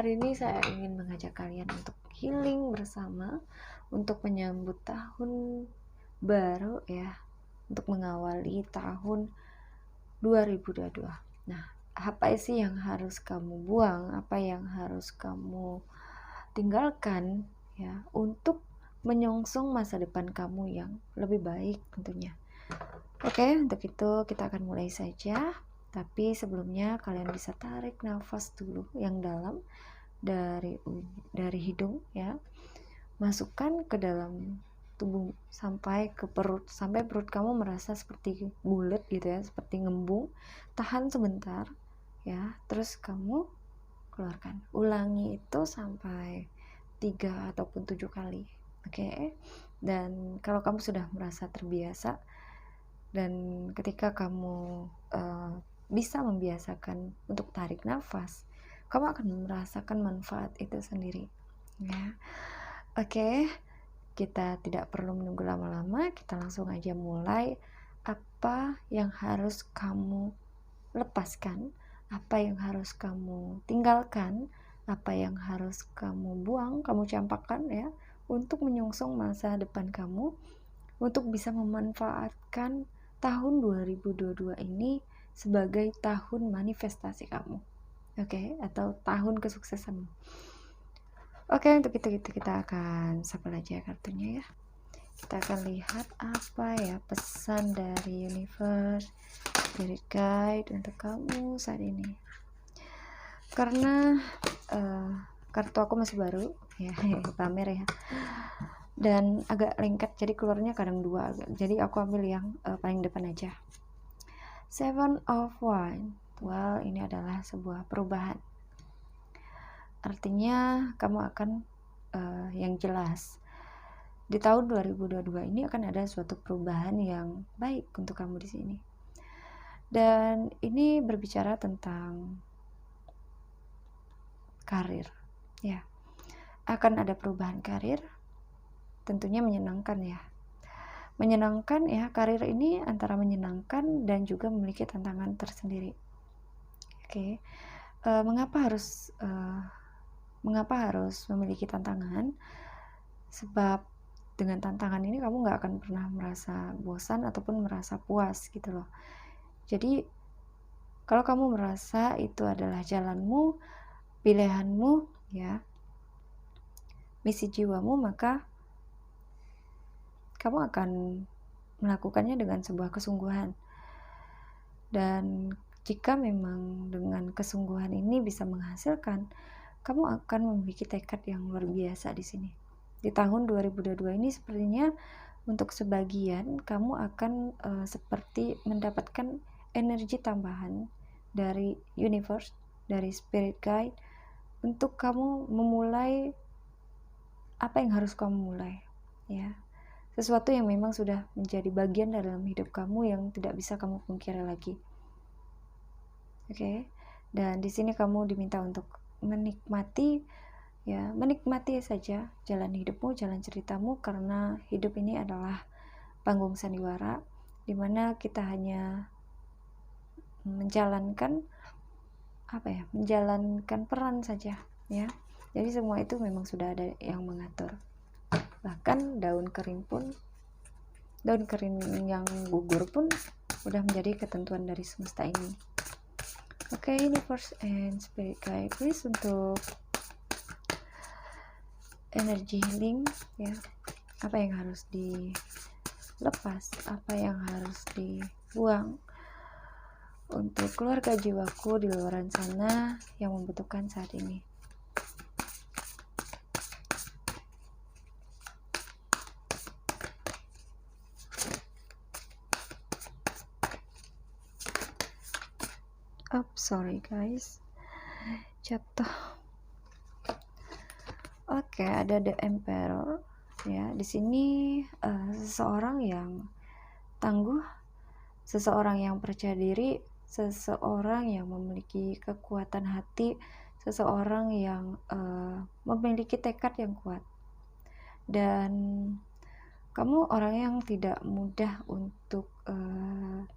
Hari ini saya ingin mengajak kalian untuk healing bersama, untuk menyambut tahun baru ya, untuk mengawali tahun 2022. Nah, apa sih yang harus kamu buang, apa yang harus kamu tinggalkan ya, untuk menyongsong masa depan kamu yang lebih baik tentunya. Oke, untuk itu kita akan mulai saja. Tapi sebelumnya kalian bisa tarik nafas dulu yang dalam dari hidung ya, masukkan ke dalam tubuh sampai ke perut, sampai perut kamu merasa seperti bulat gitu ya, seperti ngembung. Tahan sebentar ya, terus kamu keluarkan. Ulangi itu sampai 3 ataupun 7 kali. Oke. Dan kalau kamu sudah merasa terbiasa dan ketika kamu bisa membiasakan untuk tarik nafas, kamu akan merasakan manfaat itu sendiri ya. Oke, kita tidak perlu menunggu lama-lama, kita langsung aja mulai. Apa yang harus kamu lepaskan, apa yang harus kamu tinggalkan, apa yang harus kamu buang, kamu campakkan ya, untuk menyongsong masa depan kamu, untuk bisa memanfaatkan tahun 2022 ini sebagai tahun manifestasi kamu. Oke, atau tahun kesuksesan. Oke, untuk itu kita akan shuffle aja kartunya ya. Kita akan lihat apa ya pesan dari universe, spirit guide untuk kamu saat ini. Karena kartu aku masih baru ya, pamer ya, dan agak lengket, jadi keluarnya kadang dua, jadi aku ambil yang paling depan aja. Seven of Wands. Well, ini adalah sebuah perubahan. Artinya kamu akan yang jelas di tahun 2022 ini akan ada suatu perubahan yang baik untuk kamu di sini. Dan ini berbicara tentang karir ya. Akan ada perubahan karir, tentunya menyenangkan ya. Menyenangkan ya, karir ini antara menyenangkan dan juga memiliki tantangan tersendiri. Oke. Mengapa harus memiliki tantangan? Sebab dengan tantangan ini kamu nggak akan pernah merasa bosan ataupun merasa puas gitu loh. Jadi kalau kamu merasa itu adalah jalanmu, pilihanmu ya, misi jiwamu, maka kamu akan melakukannya dengan sebuah kesungguhan. Dan jika memang dengan kesungguhan ini bisa menghasilkan, kamu akan memiliki tekad yang luar biasa di sini. Di tahun 2022 ini sepertinya untuk sebagian kamu akan seperti mendapatkan energi tambahan dari universe, dari spirit guide, untuk kamu memulai apa yang harus kamu mulai ya. Sesuatu yang memang sudah menjadi bagian dalam hidup kamu yang tidak bisa kamu pungkiri lagi. Oke. Dan di sini kamu diminta untuk menikmati ya, menikmati saja jalan hidupmu, jalan ceritamu, karena hidup ini adalah panggung sandiwara di mana kita hanya menjalankan menjalankan peran saja ya. Jadi semua itu memang sudah ada yang mengatur. Bahkan daun kering yang gugur pun udah menjadi ketentuan dari semesta ini. Oke, universe and spirit guide, please untuk energy healing ya. Apa yang harus dilepas, apa yang harus dibuang untuk keluarga jiwaku di luar sana yang membutuhkan saat ini. Sorry guys, jatuh. Oke, ada the emperor ya. Di sini seseorang yang tangguh, seseorang yang percaya diri, seseorang yang memiliki kekuatan hati, seseorang yang memiliki tekad yang kuat. Dan kamu orang yang tidak mudah untuk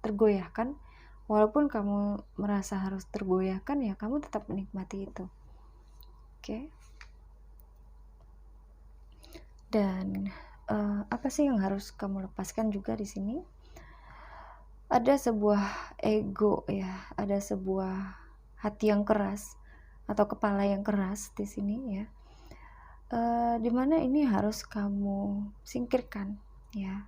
tergoyahkan. Walaupun kamu merasa harus tergoyahkan ya, kamu tetap menikmati itu. Oke. Dan apa sih yang harus kamu lepaskan juga di sini? Ada sebuah ego ya, ada sebuah hati yang keras atau kepala yang keras di sini ya. Dimana ini harus kamu singkirkan ya.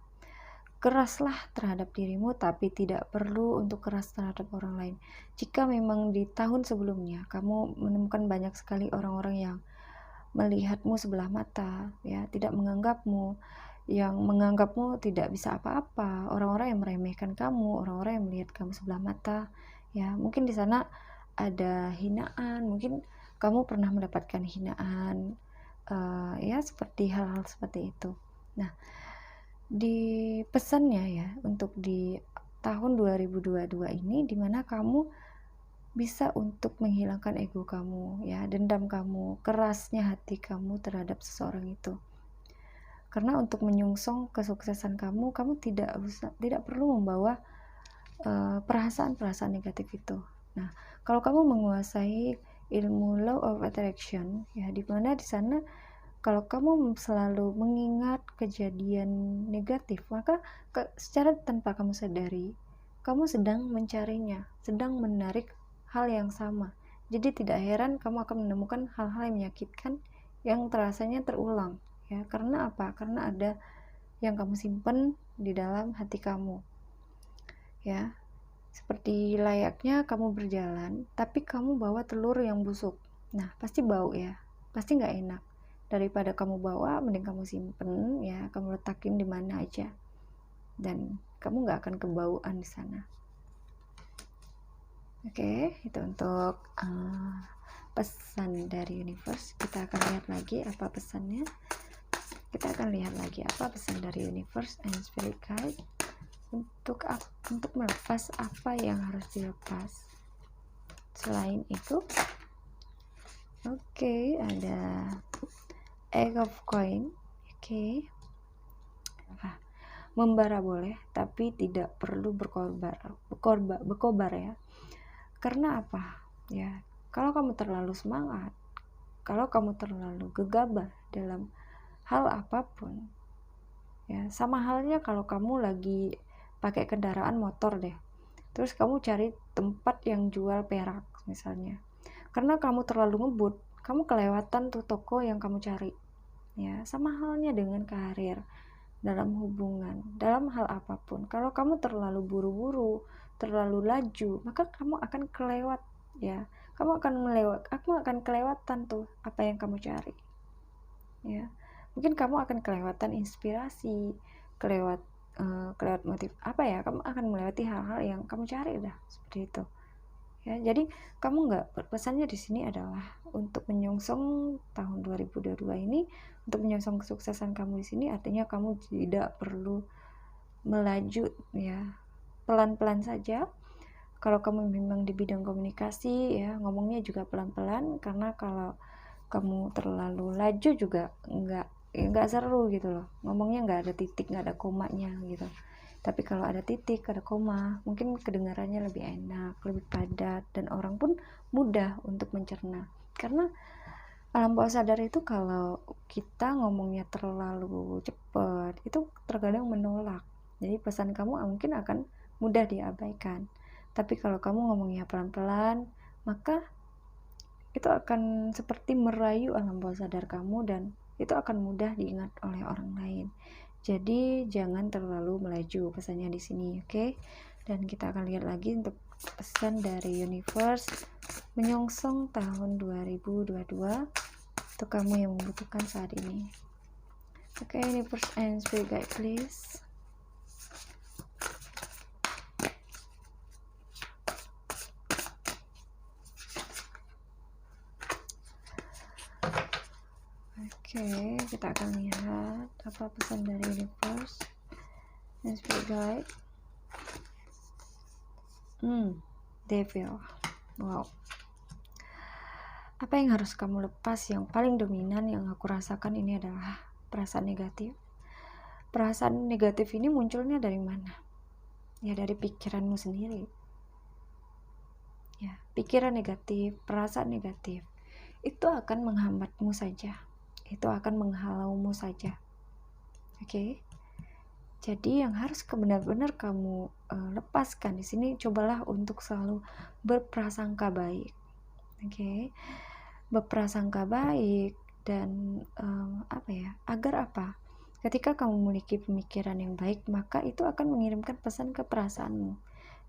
Keraslah terhadap dirimu, tapi tidak perlu untuk keras terhadap orang lain. Jika memang di tahun sebelumnya kamu menemukan banyak sekali orang-orang yang melihatmu sebelah mata, ya, tidak menganggapmu, yang menganggapmu tidak bisa apa-apa, orang-orang yang meremehkan kamu, orang-orang yang melihat kamu sebelah mata, ya, mungkin di sana ada hinaan, mungkin kamu pernah mendapatkan hinaan, ya, seperti hal-hal seperti itu. Nah, di pesannya ya untuk di tahun 2022 ini dimana kamu bisa untuk menghilangkan ego kamu ya, dendam kamu, kerasnya hati kamu terhadap seseorang itu. Karena untuk menyongsong kesuksesan kamu tidak perlu membawa perasaan-perasaan negatif itu. Nah, kalau kamu menguasai ilmu law of attraction ya, di mana di sana kalau kamu selalu mengingat kejadian negatif, maka secara tanpa kamu sadari, kamu sedang mencarinya, sedang menarik hal yang sama. Jadi tidak heran kamu akan menemukan hal-hal yang menyakitkan yang terasanya terulang. Ya, karena apa? Karena ada yang kamu simpen di dalam hati kamu. Ya, seperti layaknya kamu berjalan, tapi kamu bawa telur yang busuk. Nah, pasti bau ya, pasti nggak enak. Daripada kamu bawa, mending kamu simpen ya, kamu letakin di mana aja, dan kamu nggak akan kebauan di sana. Oke, itu untuk pesan dari universe. Kita akan lihat lagi apa pesannya. Kita akan lihat lagi apa pesan dari universe and spirit guide untuk melepas apa yang harus dilepas. Selain itu, oke, ada egg of coin. Oke. Membara boleh, tapi tidak perlu berkobar ya. Karena apa? Ya, kalau kamu terlalu semangat, kalau kamu terlalu gegabah dalam hal apapun, ya, sama halnya kalau kamu lagi pakai kendaraan motor deh. Terus kamu cari tempat yang jual perak misalnya. Karena kamu terlalu ngebut, kamu kelewatan tuh toko yang kamu cari. Ya, sama halnya dengan karir, dalam hubungan, dalam hal apapun. Kalau kamu terlalu buru-buru, terlalu laju, maka kamu akan kelewat ya. Kamu akan kelewatan tuh apa yang kamu cari. Ya. Mungkin kamu akan kelewatan inspirasi, kelewat motif apa ya, kamu akan melewati hal-hal yang kamu cari dah, seperti itu. Ya, jadi kamu pesannya di sini adalah untuk menyongsong tahun 2022 ini, untuk menyongsong kesuksesan kamu di sini, artinya kamu tidak perlu melaju ya, pelan-pelan saja. Kalau kamu memang di bidang komunikasi ya, ngomongnya juga pelan-pelan, karena kalau kamu terlalu laju juga nggak seru gitu loh, ngomongnya nggak ada titik, nggak ada komanya gitu. Tapi kalau ada titik, ada koma, mungkin kedengarannya lebih enak, lebih padat, dan orang pun mudah untuk mencerna. Karena alam bawah sadar itu kalau kita ngomongnya terlalu cepat, itu terkadang menolak. Jadi pesan kamu mungkin akan mudah diabaikan. Tapi kalau kamu ngomongnya pelan-pelan, maka itu akan seperti merayu alam bawah sadar kamu, dan itu akan mudah diingat oleh orang lain. Jadi jangan terlalu melaju pesannya di sini, oke? Dan kita akan lihat lagi untuk pesan dari universe menyongsong tahun 2022 untuk kamu yang membutuhkan saat ini. Oke, universe and spirit guide please. Oke, kita akan lihat apa pesan dari universe and spirit guide. Devil. Wow. Apa yang harus kamu lepas yang paling dominan yang aku rasakan ini adalah perasaan negatif. Perasaan negatif ini munculnya dari mana? Ya, dari pikiranmu sendiri. Ya, pikiran negatif, perasaan negatif itu akan menghambatmu saja, itu akan menghalaumu saja. Oke. Jadi yang harus benar-benar kamu lepaskan di sini, cobalah untuk selalu berprasangka baik. Oke. Berprasangka baik dan agar apa? Ketika kamu memiliki pemikiran yang baik, maka itu akan mengirimkan pesan ke perasaanmu.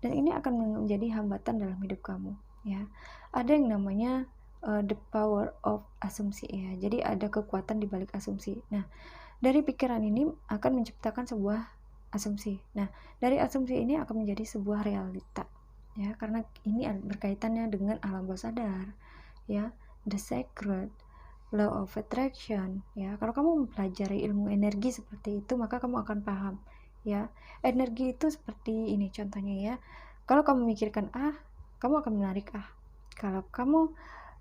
Dan ini akan menjadi hambatan dalam hidup kamu, ya. Ada yang namanya the power of asumsi, ya. Jadi ada kekuatan di balik asumsi. Nah, dari pikiran ini akan menciptakan sebuah asumsi. Nah, dari asumsi ini akan menjadi sebuah realita, ya, karena ini berkaitannya dengan alam bawah sadar, ya, the sacred, law of attraction, ya. Kalau kamu mempelajari ilmu energi seperti itu, maka kamu akan paham, ya. Energi itu seperti ini contohnya, ya. Kalau kamu memikirkan A, kamu akan menarik A. Kalau kamu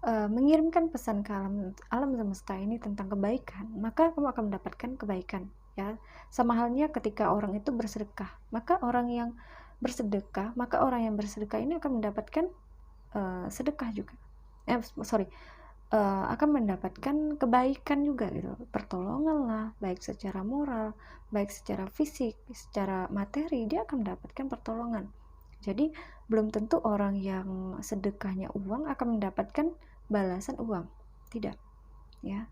mengirimkan pesan ke alam semesta ini tentang kebaikan, maka kamu akan mendapatkan kebaikan, ya. Sama halnya ketika orang itu bersedekah, maka orang yang bersedekah ini akan mendapatkan sedekah juga, akan mendapatkan kebaikan juga gitu, pertolongan lah, baik secara moral, baik secara fisik, secara materi, dia akan mendapatkan pertolongan. Jadi belum tentu orang yang sedekahnya uang akan mendapatkan balasan uang, tidak, ya,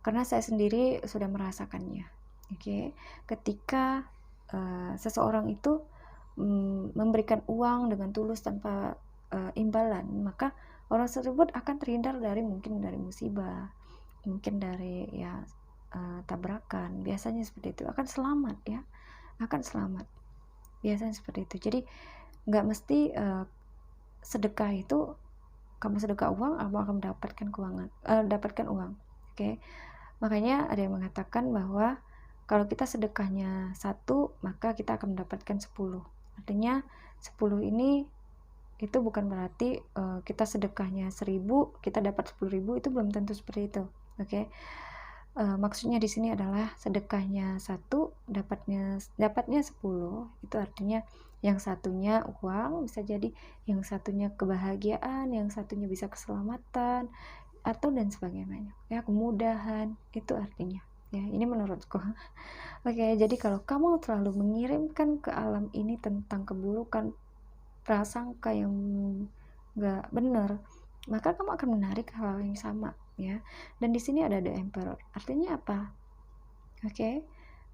karena saya sendiri sudah merasakannya. Oke. Ketika seseorang itu memberikan uang dengan tulus tanpa imbalan, maka orang tersebut akan terhindar dari musibah, mungkin dari tabrakan, biasanya seperti itu, akan selamat, ya, akan selamat, biasanya seperti itu. Jadi nggak mesti sedekah itu, kamu sedekah uang, kamu akan dapatkan uang. Oke. Makanya ada yang mengatakan bahwa kalau kita sedekahnya 1, maka kita akan mendapatkan 10. Artinya 10 ini itu bukan berarti kita sedekahnya 1000, kita dapat 10.000, itu belum tentu seperti itu. Oke. Maksudnya di sini adalah sedekahnya 1, dapatnya 10, itu artinya yang satunya uang, bisa jadi yang satunya kebahagiaan, yang satunya bisa keselamatan, atau dan sebagainya, ya, kemudahan, itu artinya, ya, ini menurutku. Oke, jadi kalau kamu terlalu mengirimkan ke alam ini tentang keburukan, prasangka yang nggak benar, maka kamu akan menarik hal yang sama, ya. Dan di sini ada the emperor, artinya apa? Oke,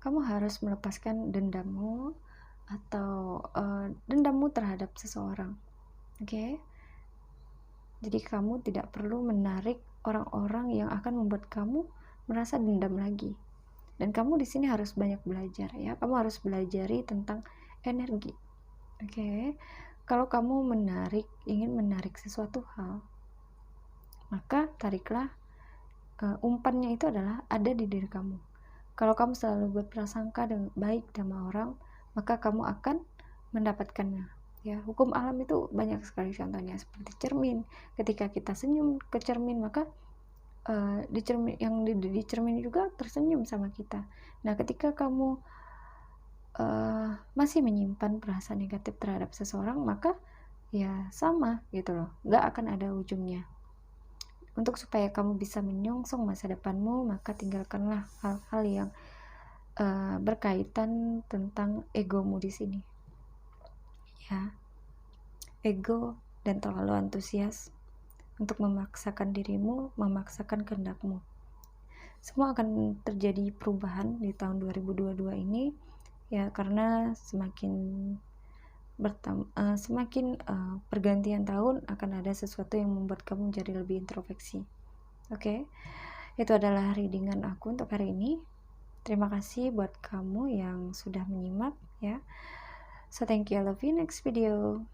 kamu harus melepaskan dendammu atau dendammu terhadap seseorang. Oke. Jadi kamu tidak perlu menarik orang-orang yang akan membuat kamu merasa dendam lagi. Dan kamu di sini harus banyak belajar, ya. Kamu harus belajari tentang energi. Oke. Kalau kamu ingin menarik sesuatu hal, maka tariklah, umpannya itu adalah ada di diri kamu. Kalau kamu selalu berprasangka dengan baik sama orang, maka kamu akan mendapatkannya, ya. Hukum alam itu banyak sekali contohnya, seperti cermin. Ketika kita senyum ke cermin, maka di cermin juga tersenyum sama kita. Nah, ketika kamu masih menyimpan perasaan negatif terhadap seseorang, maka ya sama gitu loh, nggak akan ada ujungnya. Untuk supaya kamu bisa menyongsong masa depanmu, maka tinggalkanlah hal-hal yang berkaitan tentang egomu di sini, ya. Ego dan terlalu antusias untuk memaksakan dirimu, memaksakan kehendakmu. Semua akan terjadi perubahan di tahun 2022 ini, ya, karena semakin pergantian tahun akan ada sesuatu yang membuat kamu menjadi lebih introspeksi. Oke. Itu adalah readingan aku untuk hari ini. Terima kasih buat kamu yang sudah menyimak, ya. So thank you, I love you, next video.